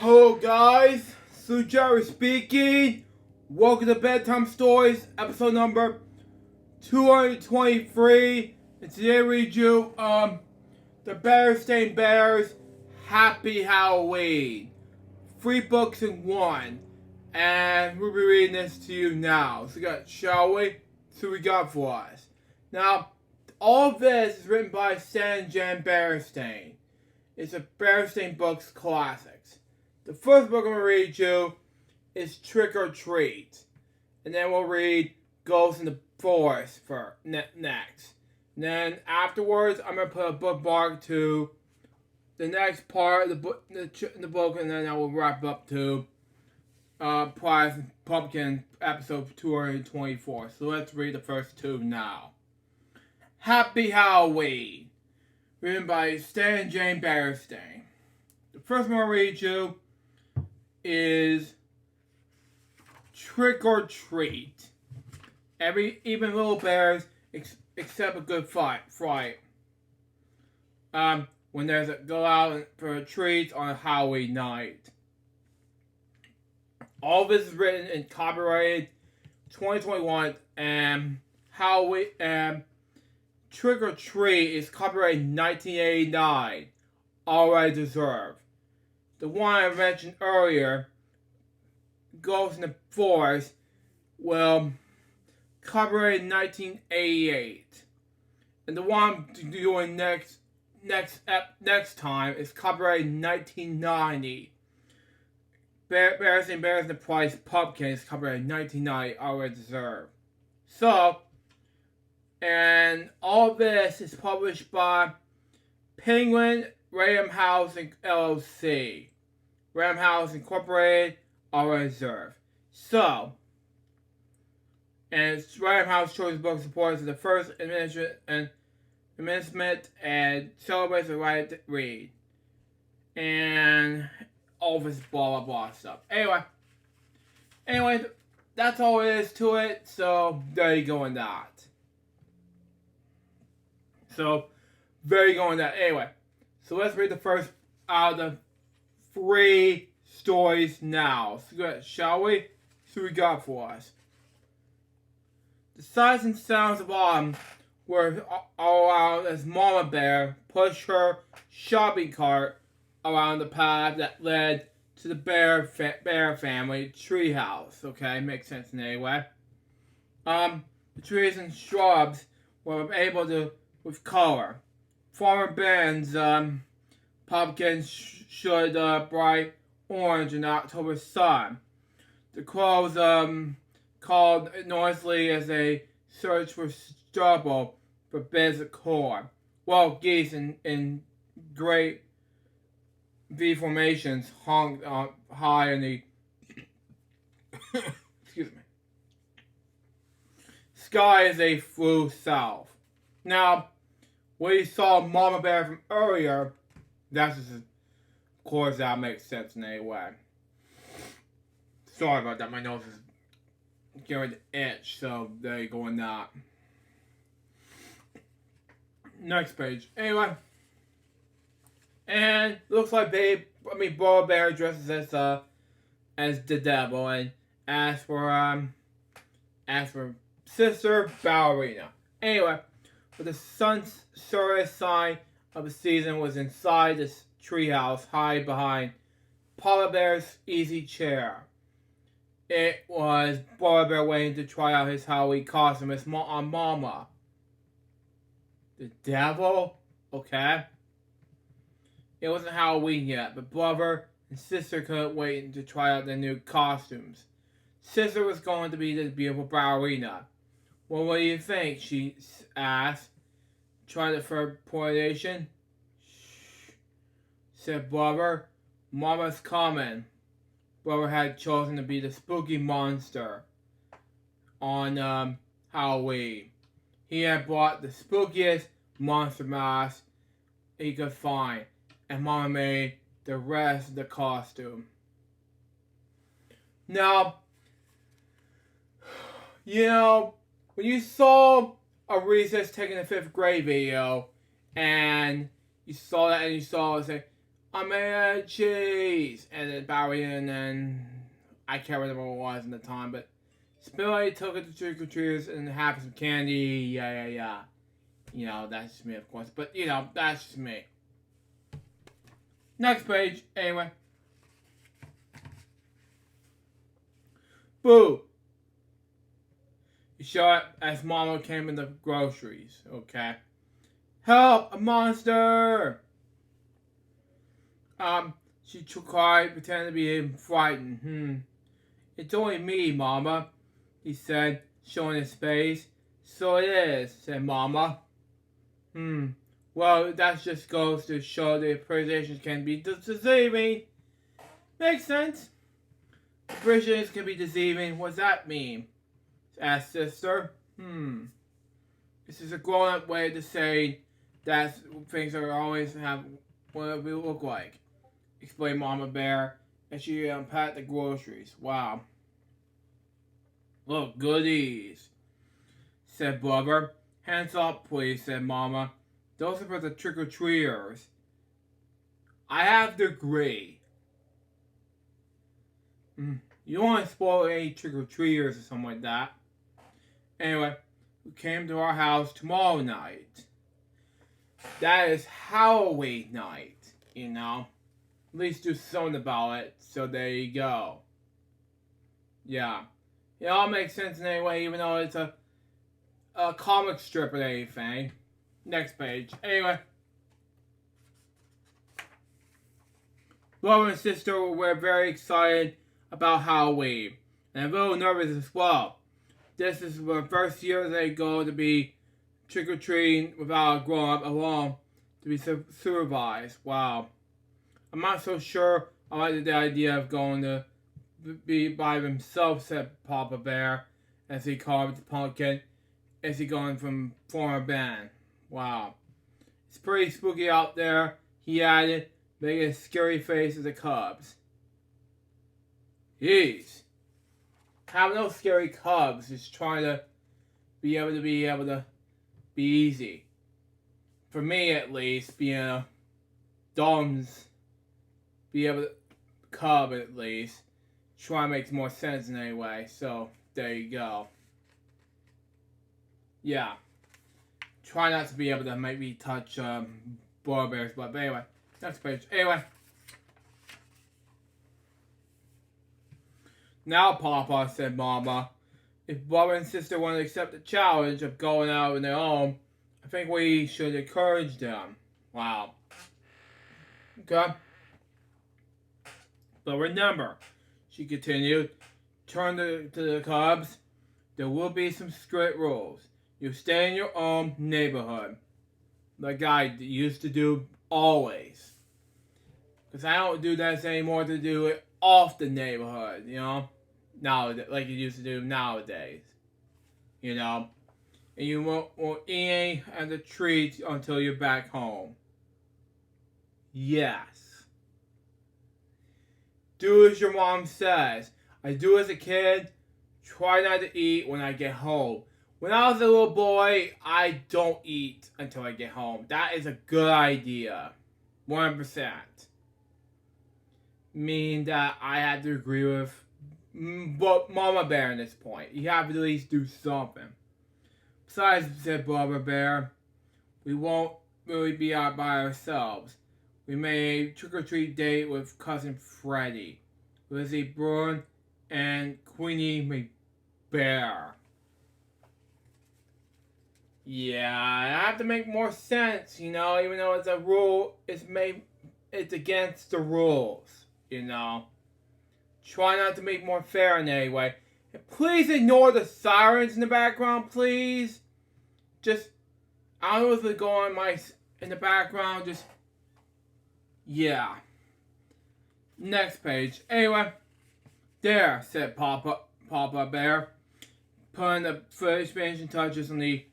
Hello guys, Jerry speaking. Welcome to Bedtime Stories, episode number 223. And today we do the Berenstain Bears Happy Halloween. 3 books in 1. And we'll be reading this to you now. Shall we? So we got for us. Now, all of this is written by Jan Berenstain. It's a Berenstain Books classics. The first book I'm going to read you is Trick or Treat. And then we'll read Ghosts in the Forest next. And then afterwards, I'm going to put a bookmark to the next part of the book, and then I will wrap up to Prize and Pumpkin episode 224. So let's read the first 2 now. Happy Halloween, written by Stan Jane Berenstain. The first one I'll read you is Trick or Treat. Even little bears accept a good fright. When there's go out for a treat on a Halloween night. All this is written in copyrighted 2021, and Halloween Trick or Treat is copyrighted 1989. Already deserved. The one I mentioned earlier, Ghosts in the Forest, well, copyrighted 1988. And the one I'm doing next time is copyrighted 1990. Bears and the Price Pumpkin is copyrighted 1990. Already deserved. So, and all this is published by Penguin Random House LLC. Random House Incorporated, already reserved. So, and it's Random House Choice Book supports the first amendment and celebrates the right to read. And all this blah blah blah stuff. Anyway, that's all it is to it. So there you go on that. Anyway, so let's read the first out of the 3 stories now. So, shall we? So we got for us. The sights and sounds of autumn were all around as Mama Bear pushed her shopping cart around the path that led to the Bear family treehouse. Okay, makes sense in any way. The trees and shrubs were able to with color. Farmer Ben's pumpkins showed bright orange in the October sun. The crows called noisily as they searched for stubble for beds of corn. Wild geese in great V formations hung high in the excuse me, sky as they flew south. Now, we saw Mama Bear from earlier. That's just, of course, that makes sense in any way. Sorry about that. My nose is getting to itch, so there you go on that. Next page. Anyway, and looks like Mama Bear dresses as the devil and asks for Sister Ballerina. Anyway. But the sun's surest sign of the season was inside this treehouse, high behind Paula Bear's easy chair. It was Paula Bear waiting to try out his Halloween costume as Mama. The devil? Okay. It wasn't Halloween yet, but brother and sister couldn't wait to try out their new costumes. Sister was going to be the beautiful ballerina. Well, what do you think? She asked, trying to for coordination. Shh, said brother. Mama's coming. Brother had chosen to be the spooky monster on Halloween. He had bought the spookiest monster mask he could find, and Mama made the rest of the costume. Now, you know, when you saw a Recess taking the 5th grade video, and you saw that and you saw it say, I made cheese, and then Barry, and then I can't remember what it was in the time, but Spilly took it to trick or treaters and had some candy. Yeah. You know, that's just me, of course. But you know, that's just me. Next page, anyway. Boo! You show up as Mama came in the groceries, okay? Help! A monster! She cried, pretending to be frightened. It's only me, Mama, he said, showing his face. So it is, said Mama. Well, that just goes to show the appreciations can be deceiving. Makes sense. Appreciations can be deceiving. What's that mean? Asked Sister. This is a grown-up way to say that things are always have what we look like, explained Mama Bear as she unpacked the groceries. Wow. Look, goodies, said Blubber. Hands up, please, said Mama. Those are for the trick-or-treaters. I have to agree. You don't want to spoil any trick-or-treaters or something like that. Anyway, we came to our house tomorrow night. That is Halloween night, you know. At least do something about it, so there you go. Yeah. It all makes sense anyway, even though it's a comic strip or anything. Next page. Anyway. Brother and sister were very excited about Halloween, and a little nervous as well. This is the first year they go to be trick-or-treating without a grown-up alone to be supervised. Wow. I'm not so sure I like the idea of going to be by themselves, said Papa Bear as he carved the pumpkin as he going from former band. Wow. It's pretty spooky out there, he added, making a scary face at the cubs. Jeez. Have no scary cubs, just trying to be able to be easy. For me at least, being a Dom's be able to cub at least. Try makes more sense in any way, so there you go. Yeah. Try not to be able to maybe touch Bear's butt. But anyway, next page. Anyway. Now, Papa, said Mama, if brother and sister want to accept the challenge of going out on their own, I think we should encourage them. Wow. Okay. But remember, she continued, turn to the cubs, there will be some strict rules. You stay in your own neighborhood. Like I used to do always. Because I don't do that anymore to do it off the neighborhood, you know? Nowadays, like you used to do nowadays. You know? And you won't eat any of the treats until you're back home. Yes. Do as your mom says. I do as a kid. Try not to eat when I get home. When I was a little boy, I don't eat until I get home. That is a good idea. 100%. Meaning that I have to agree with Mama Bear at this point. You have to at least do something. Besides, said Brother Bear, we won't really be out by ourselves. We made a trick-or-treat date with Cousin Freddy, Lizzie Bruin, and Queenie McBear. Yeah, I have to make more sense, you know, even though it's a rule, it's against the rules, you know. Try not to make more fair in any way. And please ignore the sirens in the background, please. Just, I don't know if they go on in the background, just, yeah. Next page. Anyway, there, said Papa Bear, putting the finishing touches on the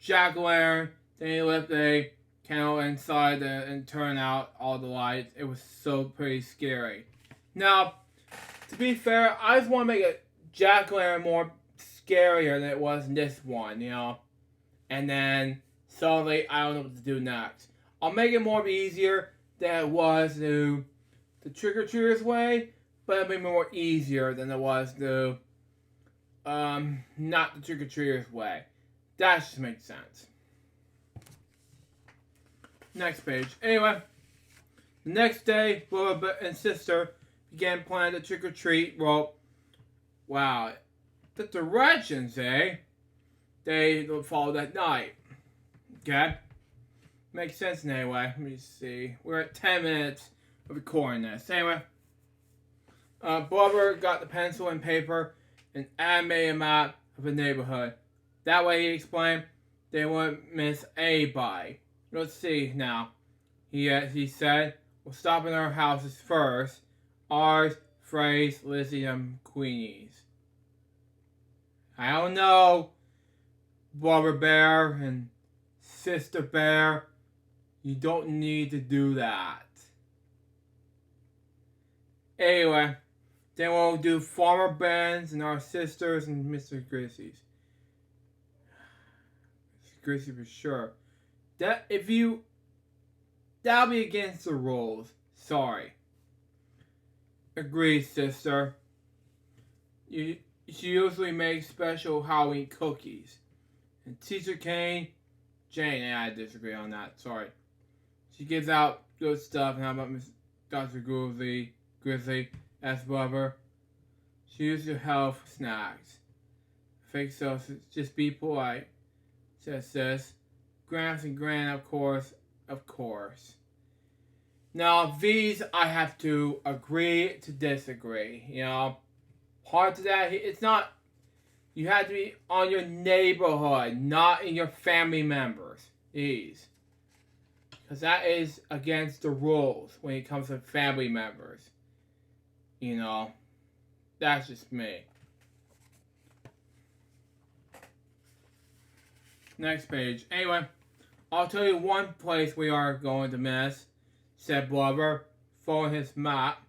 jack-o'-lantern. Then he lit a candle inside and turned out all the lights. It was so pretty scary. Now, to be fair, I just want to make a jack-o'-lantern more scarier than it was in this one, you know. And then, suddenly, I don't know what to do next. I'll make it more easier than it was the trick-or-treaters way, but it'd be more easier than it was the not the trick-or-treaters way. That just makes sense. Next page. Anyway, the next day, Wilbur and sister began planning the trick-or-treat. Well, wow, the directions, eh? They followed that night. Okay? Makes sense anyway. Let me see. We're at 10 minutes of recording this. Anyway, Barbara got the pencil and paper and animated a map of the neighborhood. That way, he explained, they wouldn't miss anybody. Let's see now. He said, we'll stop in our houses first. Ours, Frey's, Lizzie, and Queenie's. I don't know, Brother Bear and Sister Bear. You don't need to do that. Anyway, then we'll do Farmer Ben's and our sisters and Mr. Grissie's. Mr. Grissie for sure. That'll be against the rules. Sorry. Agreed, sister. She usually makes special Halloween cookies. And Teacher Jane, I disagree on that. Sorry. She gives out good stuff. And how about Miss Dr. Grizzly, asked Bubba. She usually help snacks. I think so. Just be polite, says Sis. Gramps and Gran, of course. Now, these I have to agree to disagree. You know, part of that, it's not. You have to be on your neighborhood, not in your family members. These. Because that is against the rules when it comes to family members. You know, that's just me. Next page. Anyway, I'll tell you one place we are going to miss, said Blubber, following his map.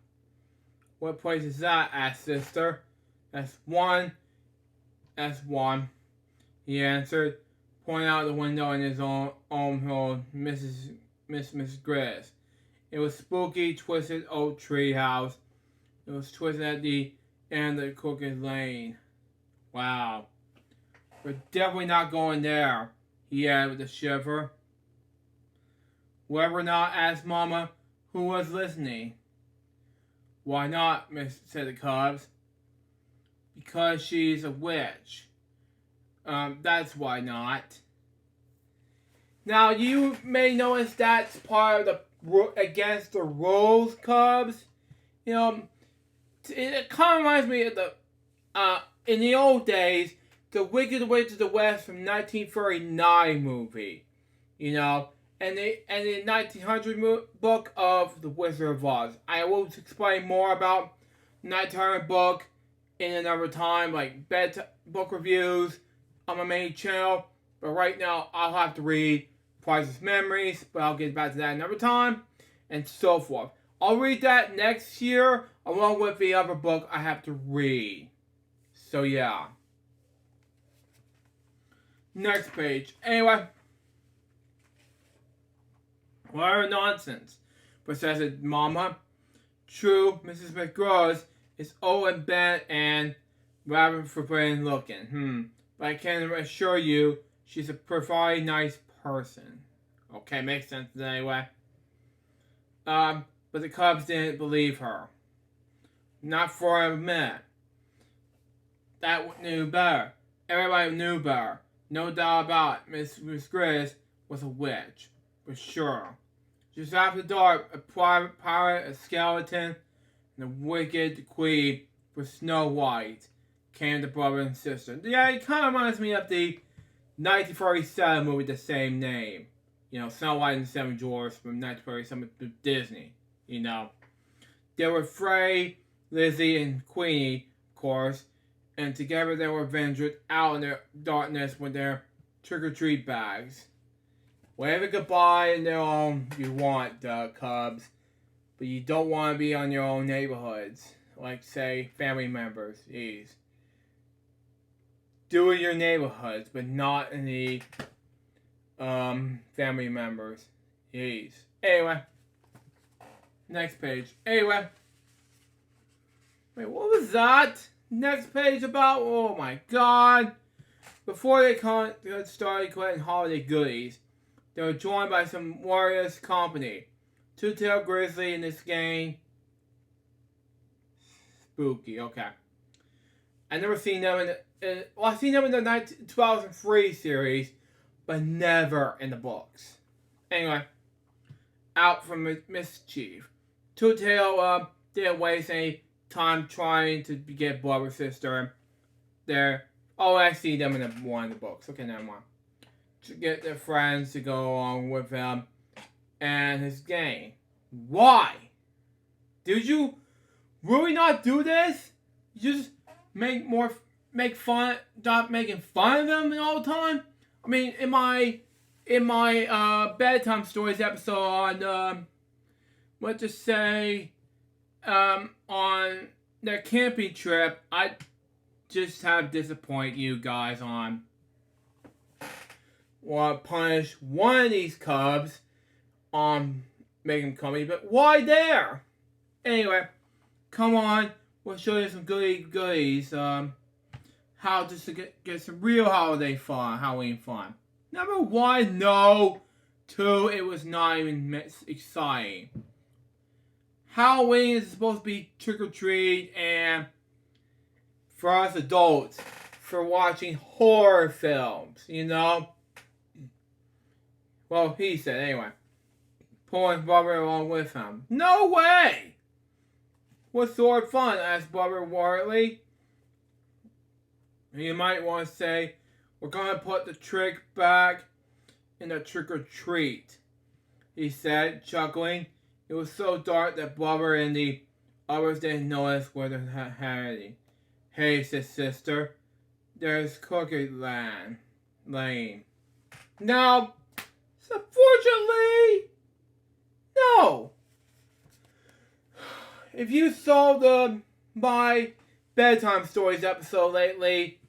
What place is that? Asked Sister. That's one. He answered, pointing out the window in his own home, Miss Grizz. It was spooky, twisted old tree house. It was twisted at the end of the crooked lane. Wow. We're definitely not going there, he added with a shiver. Whoever not, asked Mama, who was listening. Why not, said the Cubs. Because she's a witch. That's why not. Now, you may notice that's part of the against the rules, Cubs. You know, it kind of reminds me of the, in the old days, the Wicked Witch of the West from 1939 movie. You know, and the 1900 book of The Wizard of Oz. I will explain more about the 1900 book in another time, like bedtime book reviews on my main channel. But right now, I'll have to read Priceless Memories, but I'll get back to that another time, and so forth. I'll read that next year, along with the other book I have to read. So yeah. Next page. Anyway. What nonsense, protested Mama. True, Mrs. McGraws is old and bent and rather forbidden looking. But I can assure you, she's a perfectly nice person. Okay, makes sense anyway. But the Cubs didn't believe her. Not for a minute. That knew better. Everybody knew better. No doubt about it. Miss Grizz was a witch. For sure. Just after dark, a private pirate, a skeleton, and a wicked queen with Snow White came to brother and sister. Yeah, it kind of reminds me of the 1947 movie with the same name. You know, Snow White and the Seven Dwarfs from 1947 with Disney. You know. There were Frey, Lizzie, and Queenie, of course, and together they were ventured out in the darkness with their trick-or-treat bags. Wave a goodbye in their own you want, Cubs. But you don't want to be on your own neighborhoods. Like, say, family members. Jeez. Do it in your neighborhoods, but not in the family members. Jeez. Anyway. Next page. Anyway. Wait, what was that? Next page about? Oh my god. Before they started collecting holiday goodies, they were joined by some warriors company. Two-tailed grizzly in this game. Spooky, okay. I never seen them I've seen them in the 2003 series, but never in the books. Anyway, out from mischief. Two-tail didn't waste any time trying to get Blubber's sister. I see them in one of the books. Okay, never mind. To get their friends to go along with him and his gang. Why? Did you really not do this? You just stop making fun of them all the time? I mean, in my bedtime stories episode on on their camping trip, I just have to disappoint you guys on. Well, punish one of these cubs on making comedy, but why there? Anyway, come on, we'll show you some goodies. How just to get some real Halloween fun. Number 1, no. 2, it was not even exciting. Halloween is supposed to be trick or treat, and for us adults, for watching horror films, you know? Well, he said, anyway. Pulling Bubba along with him. No way! What sort of fun? Asked Bubba worriedly. You might want to say, we're going to put the trick back in the trick or treat, he said, chuckling. It was so dark that Bubba and the others didn't notice where they had heading. Hey, said Sister, there's Crooked Lane. No, unfortunately, no. If you saw my bedtime stories episode lately,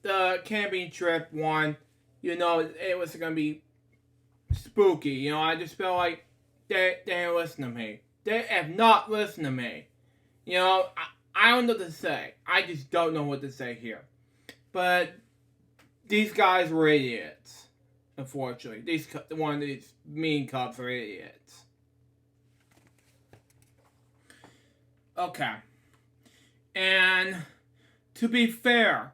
the camping trip one, you know it was gonna be spooky. You know, I just felt like they didn't listen to me. They have not listened to me. You know, I don't know what to say. I just don't know what to say here. But these guys were idiots. Unfortunately, one of these mean cops are idiots. Okay. And to be fair,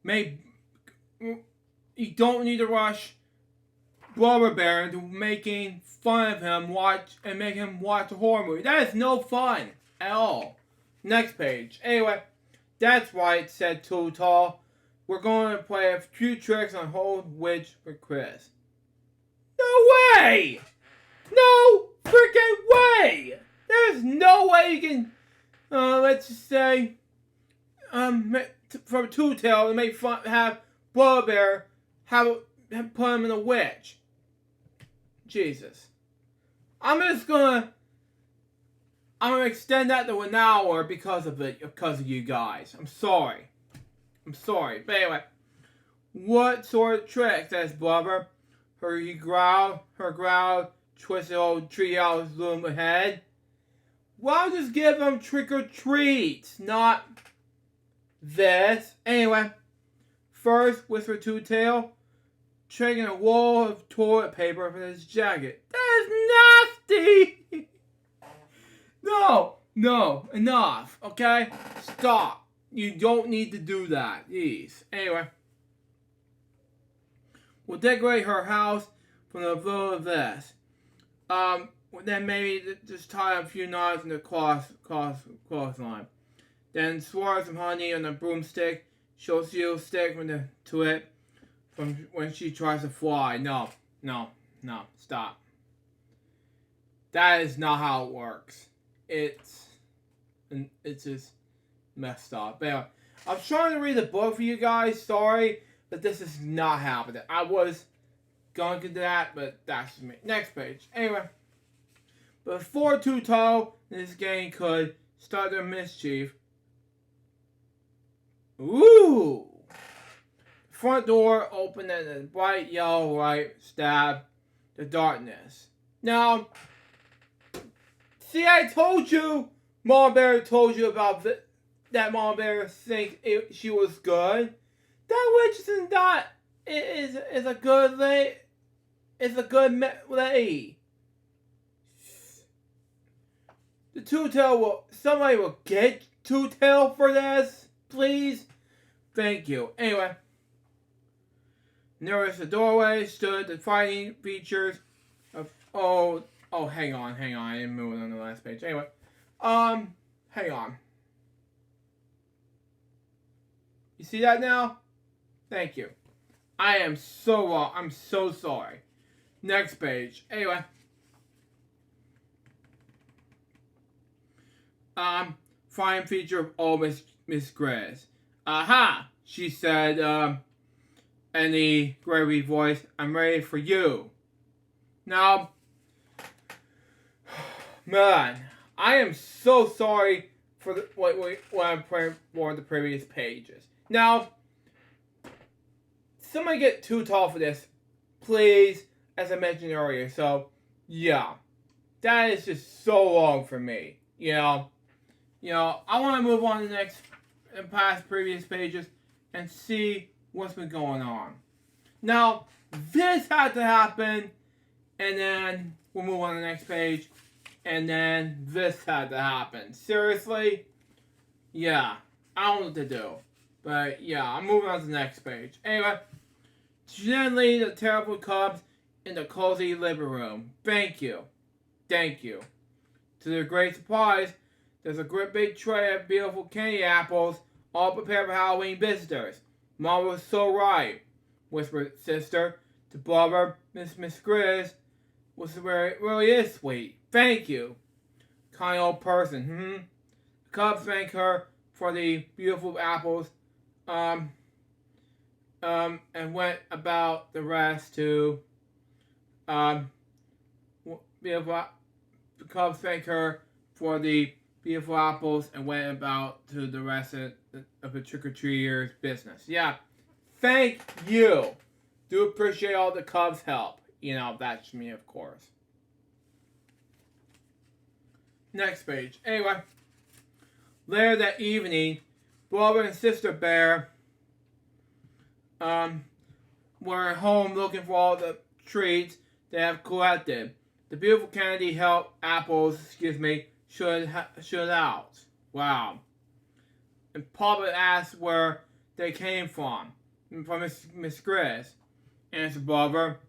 you don't need to rush Blubber Bear into making fun of him and make him watch a horror movie. That is no fun at all. Next page. Anyway, that's right, said Too Tall. We're going to play a few tricks on Hold Witch for Chris. No way! No freaking way! There's no way you can, let's just say, from Two Tail to have Blubber Bear put him in a witch. Jesus. I'm gonna extend that to an hour because of you guys. I'm sorry. But anyway, what sort of tricks? Asked Blubber. Her growl, twisted old treehouse loom ahead. Well, just give them trick or treats, not this. Anyway, first, whispered Two Tail, taking a roll of toilet paper from his jacket. That is nasty! No, enough, okay? Stop. You don't need to do that, please. Anyway, we'll decorate her house from the flow of this. Then maybe just tie a few knots in the clothesline. Then swirl some honey on a broomstick. She'll stick to it from when she tries to fly. No, stop. That is not how it works. It's just messed up. But anyway, I was trying to read the book for you guys. Sorry, but this is not happening. I was going to do that, but that's me. Next page. Anyway, before Too Tall and his gang could start their mischief. Ooh! Front door opened and a bright yellow light stabbed the darkness. Now, See, I told you! Mom Bear told you about that Mom Bear think she was good. That witch is not is a good lady. Is a good lady. The Two-Tail somebody will get Two-Tail for this, please. Thank you. Anyway, near the doorway stood the fighting features of hang on, I didn't move it on the last page. Anyway, hang on. You see that now? Thank you. I am so wrong. I'm so sorry. Next page. Anyway. Fine feature of old Miss Grizz. Aha! She said, in the gravy voice, I'm ready for you. Now, man, I am so sorry for what I'm praying for the previous pages. Now, somebody get too tall for this, please, as I mentioned earlier. So, yeah, that is just so long for me. You know, I want to move on to the next and past previous pages and see what's been going on. Now, this had to happen, and then we'll move on to the next page, and then this had to happen. Seriously? Yeah, I don't know what to do. But yeah, I'm moving on to the next page. Anyway, gently the terrible cubs in the cozy living room. Thank you. Thank you. To their great surprise, there's a great big tray of beautiful candy apples, all prepared for Halloween visitors. Mom was so right, whispered Sister to Blubber. Miss Grizz really is sweet. Thank you. Kind old person, The cubs thanked her for the beautiful apples, and went about the rest to, the cubs thanked her for the beautiful apples and went about to the rest of the trick-or-treaters' business. Yeah, thank you. Do appreciate all the cubs' help. You know, that's me, of course. Next page. Anyway, later that evening, Brother and Sister Bear were at home looking for all the treats they have collected. The beautiful candy apples, should out. Wow. And Papa asked where they came from Miss Grizz. Answered Brother,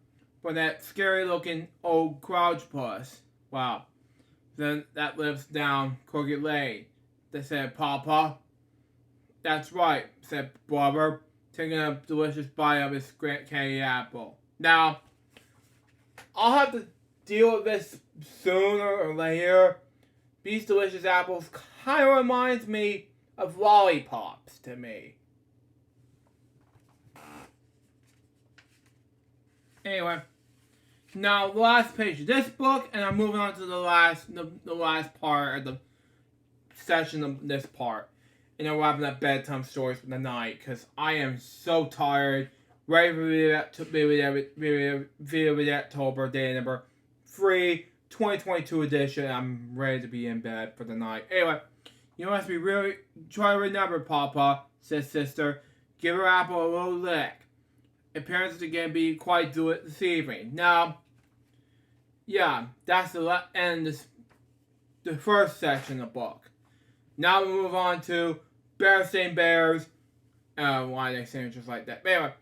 for that scary looking old crouch puss. Wow. Then that lives down Crooked Lane. They said, Papa. That's right, said Brother, taking a delicious bite of his candy apple. Now, I'll have to deal with this sooner or later. These delicious apples kind of reminds me of lollipops to me. Anyway, now the last page of this book, and I'm moving on to the last part of the session of this part. And then we're wrapping up bedtime stories for the night, because I am so tired. Ready for video with October day number 3, 2022 edition. I'm ready to be in bed for the night. Anyway, you must be really try to remember, Papa, says Sister. Give her apple a little lick. Appearances are going to be quite do it this evening. Now, yeah, that's the end of the first section of the book. Now we move on to Berenstain Bears. Why are they saying just like that? But anyway,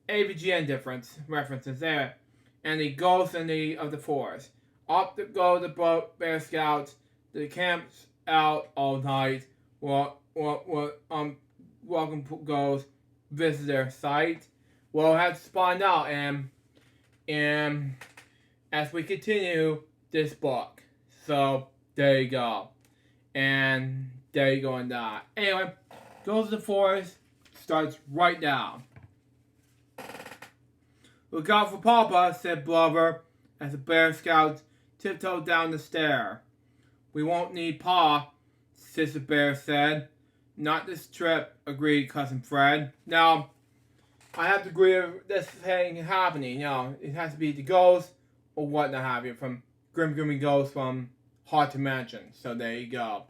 AVGN references there. And the ghosts of the forest. Up to go the Bear Scouts. The camps out all night. Welcome ghosts visit their site. We'll have to find out and as we continue this book. So there you go. And there you go on that. Anyway, goes to the forest, starts right now. Look out for Papa, said Blubber, as the Bear Scouts tiptoed down the stair. We won't need Pa, Sister Bear said. Not this trip, agreed Cousin Fred. Now, I have to agree with this thing happening. You know, it has to be the ghost or what not have you from Grim Ghost from Haunted Mansion. So there you go.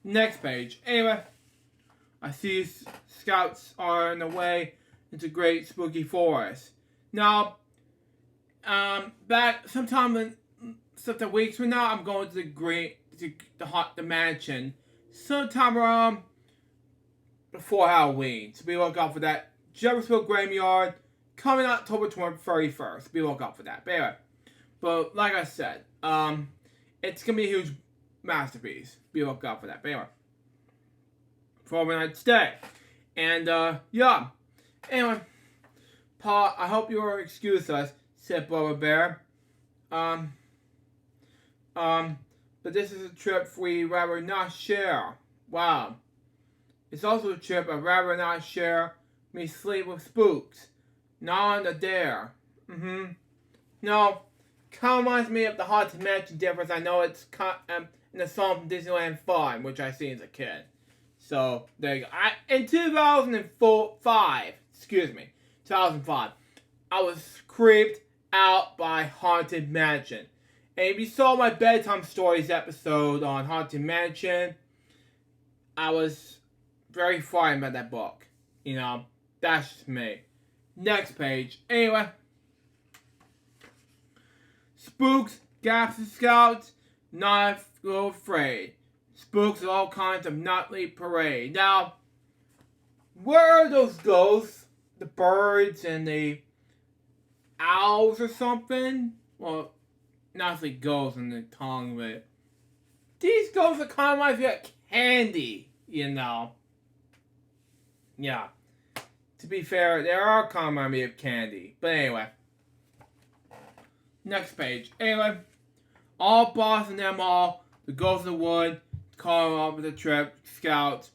Next page. Anyway, I see scouts are on the way into great spooky forest. Now, back sometime weeks from now, I'm going to the mansion. Sometime around before Halloween. So be looking out for that. Jeffersonville Graveyard coming October 31st. Be looking out for that. But anyway, but like I said, it's gonna be a huge masterpiece. Be looking out for that. But anyway, for overnight stay. And yeah. Anyway, Pa, I hope you will excuse us, said Brother Bear. But this is a trip we rather not share. Wow. It's also a trip I'd rather not share. Me sleep with spooks. Not on the dare. No, kind of reminds me of the Haunted Mansion difference. I know it's in the song from Disneyland 5, which I seen as a kid. So, there you go. In 2005, I was creeped out by Haunted Mansion. And if you saw my Bedtime Stories episode on Haunted Mansion, I was very frightened by that book. You know, that's just me. Next page. Anyway. Spooks, gaps and scouts, not afraid. Spooks of all kinds of nightly parade. Now, where are those ghosts? The birds and the owls or something? Well, not the ghosts in the tongue, but these ghosts are kind of like candy, you know. Yeah. To be fair, they are kind of remind me of candy. But anyway. Next page. Anyway, all boss and them all, the ghosts of the wood, calling up the trip, scouts.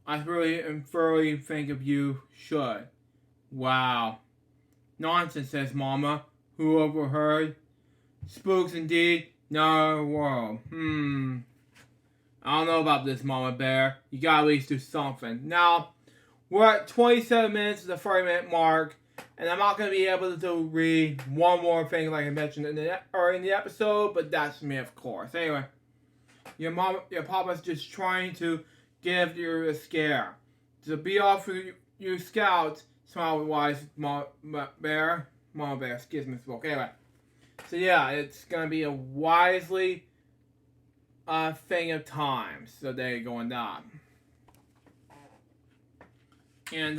I really and thoroughly think of you should. Wow. Nonsense, says Mama, who overheard. Spooks indeed, not a world. I don't know about this, Mama Bear. You gotta at least do something. Now, we're at 27 minutes to the 30-minute mark, and I'm not gonna be able to read one more thing like I mentioned in the episode, but that's me, of course. Anyway, your papa's just trying to give you a scare. To be off for you scouts, smile wise, Mama Bear, excuse me, spoke. Anyway, so yeah, it's gonna be a wisely thing of time. So there you go on that. And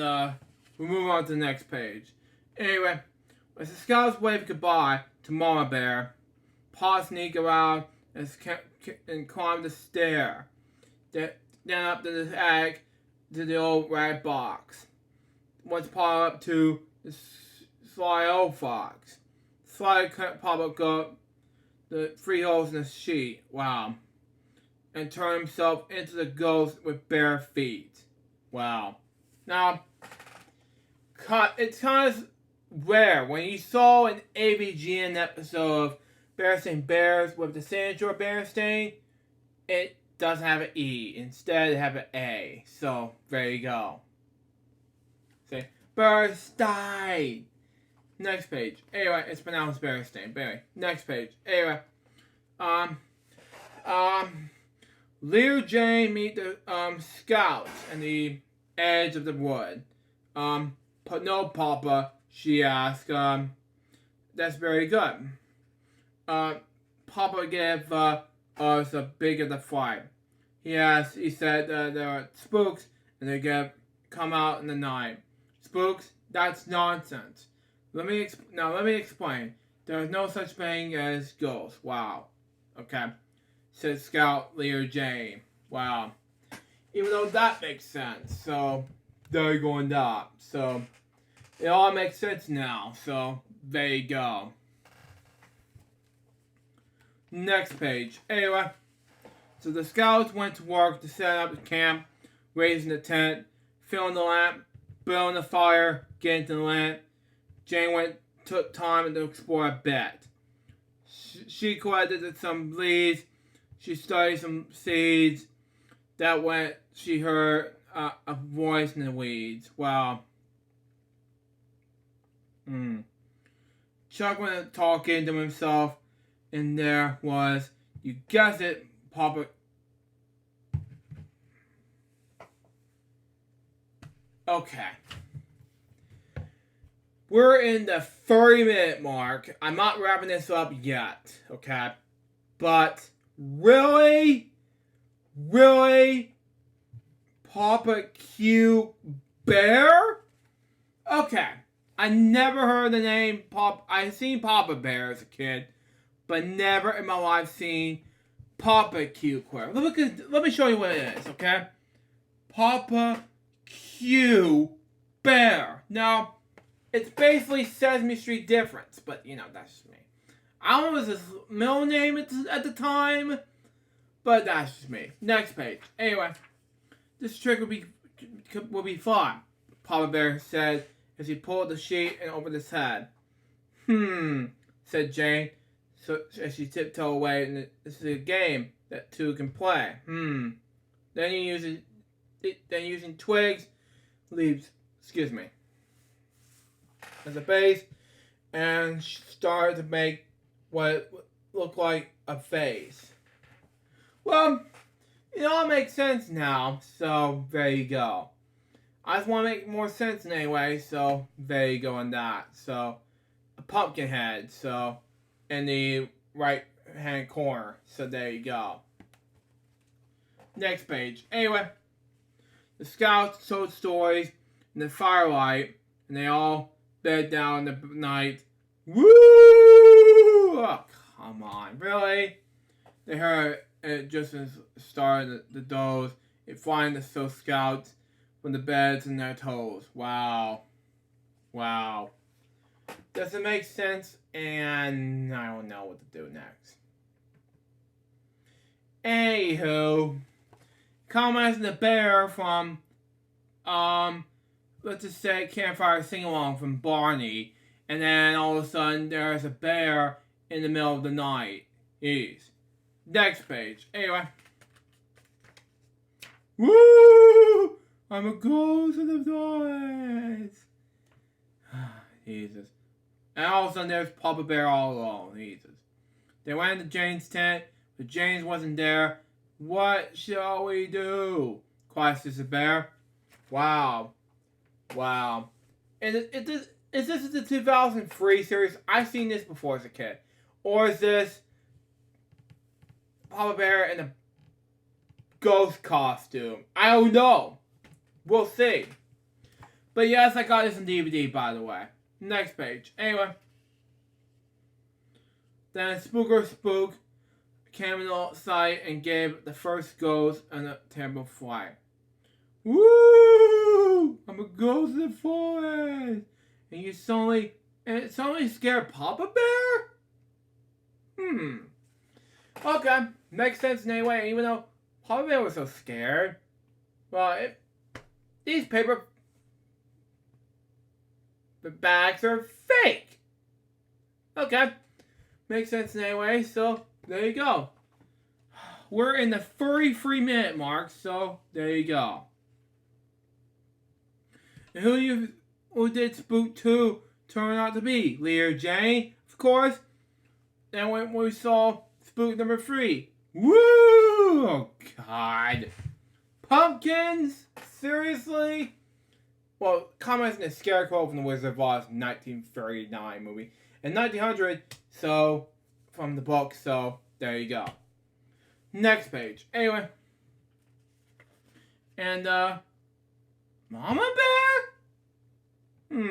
we move on to the next page. Anyway, as the scouts wave goodbye to Mama Bear, Pa sneak around and climb the stair. Then up to the attic to the old red box. Once Pa up to the sly old fox. Sly pop up the 3 holes in the sheet. Wow. And turn himself into the ghost with bare feet. Wow. Now, it's kind of rare. When you saw an AVGN episode of Berenstain Bears with the signature Berenstain, it doesn't have an E. Instead, it have an A. So, there you go. Say, Berenstain. Next page. Anyway, it's pronounced Berenstain. But anyway, next page. Anyway, Lear Jane meet the scouts in the edge of the wood. But no, Papa, she asked. That's very good. Papa gave us a big of the fright. He said there are spooks and they're gonna come out in the night. Spooks? That's nonsense. Let me explain. There is no such thing as ghosts. Wow. Okay. Said Scout Lear Jane. Wow. Even though that makes sense. So, there you go on that. So, it all makes sense now. So, there you go. Next page. Anyway, so the scouts went to work to set up the camp, raising the tent, filling the lamp, building the fire, getting to the lamp. Jane took time to explore a bit. She collected some leaves. She studied some seeds. She heard a voice in the weeds. Wow. Chuck went talking to himself, and there was You guessed it, Papa. Okay. We're in the 30-minute mark. I'm not wrapping this up yet, okay? But really, Papa Q Bear? Okay. I never heard the name Pop. I seen Papa Bear as a kid, but never in my life seen Papa Q Bear. Let me show you what it is, okay? Papa Q Bear. Now, it's basically Sesame Street difference, but you know, that's just me. I don't know if it was his middle name at the time, but that's just me. Next page. Anyway, this trick will be fun, Papa Bear said as he pulled the sheet and opened his head. Said Jane, so as she tiptoed away, and this is a game that two can play. Then using twigs, leaves, as a base, and started to make what looked like a face. Well, it all makes sense now, so there you go. I just want to make more sense anyway, so there you go on that. So, a pumpkin head, so, in the right hand corner, so there you go. Next page. Anyway, the scouts told stories in the firelight, and they all bed down in the night. Woo! Oh, come on, really? They heard it just as started the doze. It flying the scouts from the beds and their toes. Wow. Does it make sense? And I don't know what to do next. Anywho, comments in the bear from let's just say Campfire Sing Along from Barney, and then all of a sudden there's a bear in the middle of the night. Jeez. Next page. Anyway. Woo! I'm a ghost of the forest. Jesus. And all of a sudden there's Papa Bear all alone. Jesus. They went into Jane's tent, but James wasn't there. What shall we do? Questions the bear. Wow. And is this the 2003 series? I've seen this before as a kid. Or is this Papa Bear in a ghost costume? I don't know. We'll see. But yes, I got this on DVD, by the way. Next page. Anyway. Then Spook came in sight and gave the first ghost a terrible flight. Woo! I'm a ghost in the forest. And it suddenly scared Papa Bear? Okay. Makes sense anyway, even though Papa Bear was so scared. Well, these paper bags are fake. Okay. Makes sense anyway, so there you go. We're in the 33-minute mark, so there you go. And who did Spook 2 turn out to be? Leah Jane, of course. And when we saw Spook number 3. Woo! Oh, God. Pumpkins? Seriously? Well, comments in the Scarecrow from the Wizard of Oz 1939 movie. And 1900, so, from the book, so, there you go. Next page. Anyway. And, Mama Bear?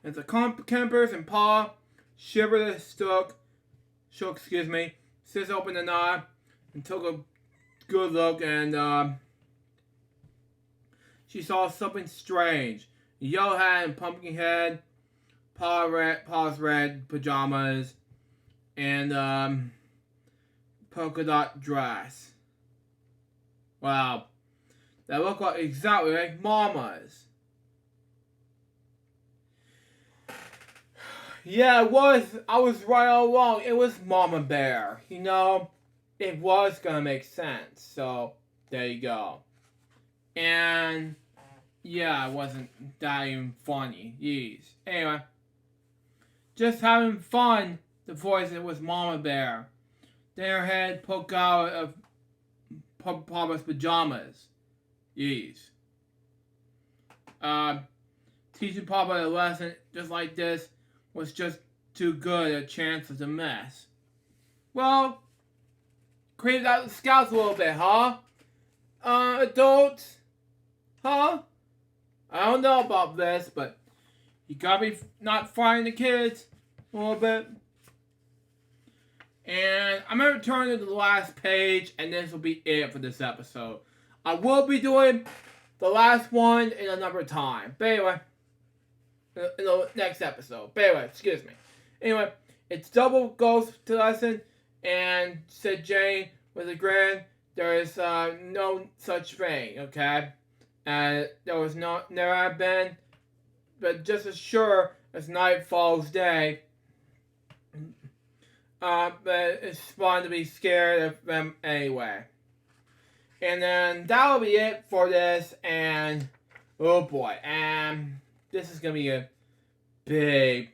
And the Campers and Pa shivered the shook, Sis opened the knob and took a good look, and, she saw something strange. A yellow hat and pumpkin head, Pa's red pajamas, and, polka dot dress. Wow. That looked like exactly like Mama's. Yeah, it was. I was right all along. It was Mama Bear. You know, it was gonna make sense. So, there you go. And, yeah, it wasn't that even funny. Jeez. Anyway. Just having fun. The voice, it was Mama Bear. their head poke out of Papa's pajamas. Yes. Teaching Papa a lesson just like this was just too good a chance of a mess. Well, creeped out the scouts a little bit, huh? Adults? Huh? I don't know about this, but you gotta be not fighting the kids a little bit. And I'm going to turn to the last page, and this will be it for this episode. I will be doing the last one in another time. But anyway, in the next episode. But anyway, excuse me. Anyway, it's double ghost lesson, and said Jane with a grin, there is no such thing, okay? And there was never have been, but just as sure as night falls day. But it's fun to be scared of them anyway. And then that'll be it for this, and oh boy, and this is gonna be a big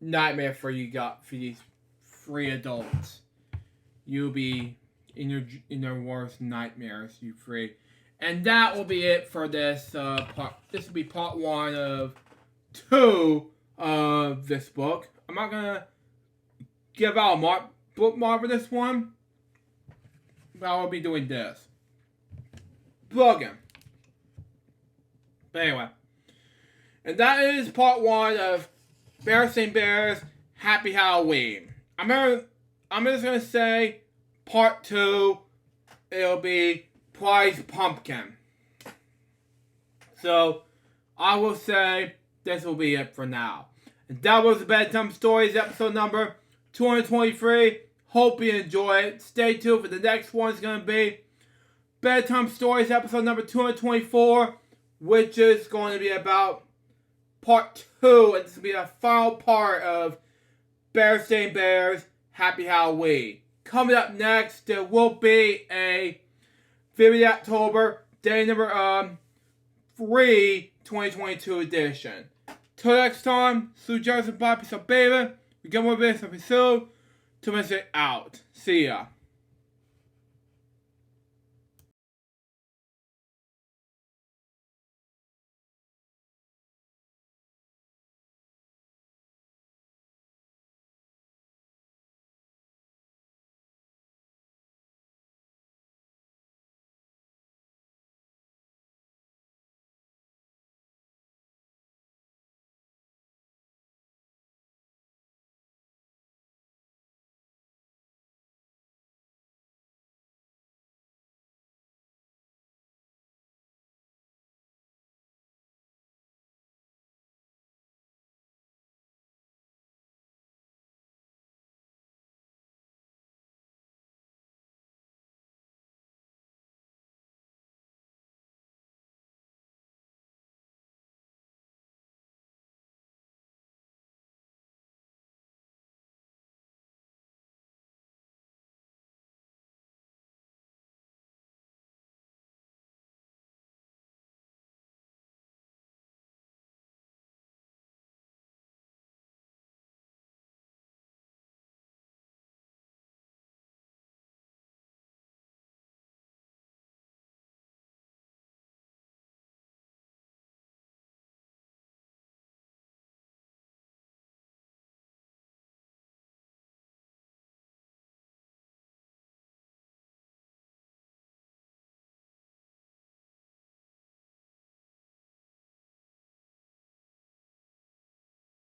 nightmare for you for these 3 adults. You'll be in your worst nightmares, you 3. And that will be it for this part. This will be part 1 of 2 of this book. I'm not gonna give out a bookmark for this one, but I will be doing this. Plugin. But anyway, and that is part 1 of Berenstain Bears Happy Halloween. I'm just gonna say part 2. It'll be Prize Pumpkin. So I will say this will be it for now. And that was the Bedtime Stories episode number 223. Hope you enjoy it. Stay tuned for the next one. It's going to be Bedtime Stories episode number 224, which is going to be about part 2. And this will be the final part of Berenstain Bears Happy Halloween. Coming up next, there will be a Vivid October, day number 3, 2022 edition. Till next time, Sue Joseph, bye, peace out, baby. We get more of this episode. To miss it out. See ya.